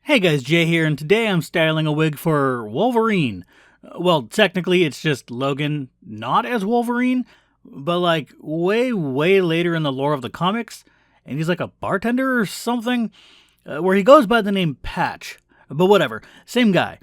Hey guys, Jay here, and today I'm styling a wig for Wolvarine. Well, technically it's just Logan, not as Wolverine, but like way later in the lore of the comics, and he's like a bartender or something, where he goes by the name Patch. But whatever, same guy.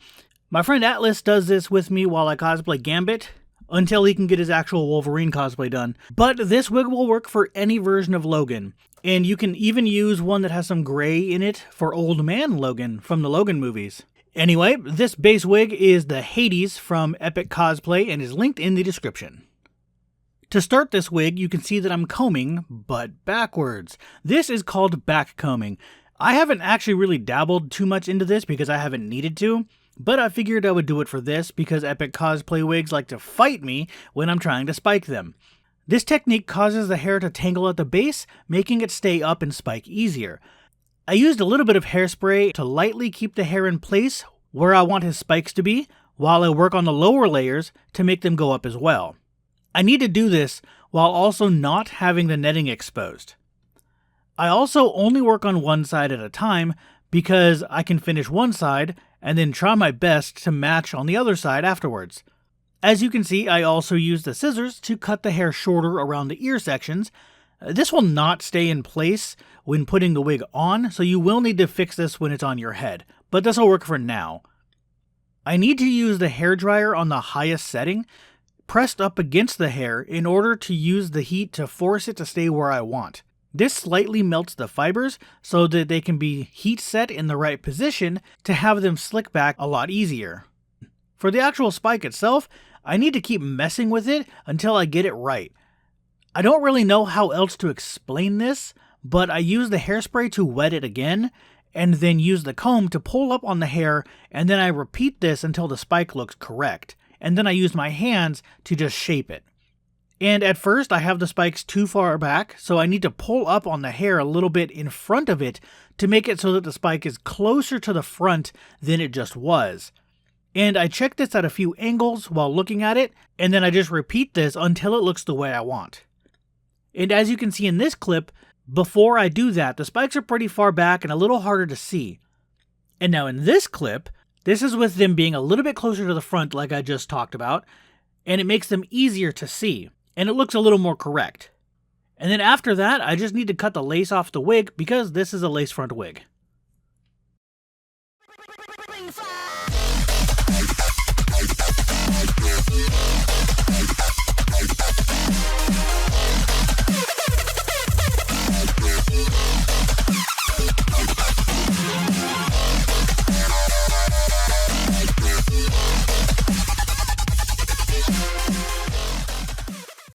My friend Atlas does this with me while I cosplay Gambit, until he can get his actual Wolverine cosplay done. But this wig will work for any version of Logan. And you can even use one that has some gray in it for Old Man Logan from the Logan movies. Anyway, this base wig is the Hades from Epic Cosplay and is linked in the description. To start this wig, you can see that I'm combing, but backwards. This is called back combing. I haven't actually really dabbled too much into this because I haven't needed to, but I figured I would do it for this because Epic Cosplay wigs like to fight me when I'm trying to spike them. This technique causes the hair to tangle at the base, making it stay up and spike easier. I used a little bit of hairspray to lightly keep the hair in place where I want his spikes to be, while I work on the lower layers to make them go up as well. I need to do this while also not having the netting exposed. I also only work on one side at a time because I can finish one side and then try my best to match on the other side afterwards. As you can see, I also use the scissors to cut the hair shorter around the ear sections. This will not stay in place when putting the wig on, so you will need to fix this when it's on your head, but this will work for now. I need to use the hairdryer on the highest setting, pressed up against the hair in order to use the heat to force it to stay where I want. This slightly melts the fibers so that they can be heat set in the right position to have them slick back a lot easier. For the actual spike itself, I need to keep messing with it until I get it right. I don't really know how else to explain this, but I use the hairspray to wet it again, and then use the comb to pull up on the hair, and then I repeat this until the spike looks correct, and then I use my hands to just shape it. And at first I have the spikes too far back, so I need to pull up on the hair a little bit in front of it to make it so that the spike is closer to the front than it just was. And I check this at a few angles while looking at it, and then I just repeat this until it looks the way I want. And as you can see in this clip, before I do that, the spikes are pretty far back and a little harder to see. And now in this clip, this is with them being a little bit closer to the front like I just talked about, and it makes them easier to see, and it looks a little more correct. And then after that, I just need to cut the lace off the wig because this is a lace front wig.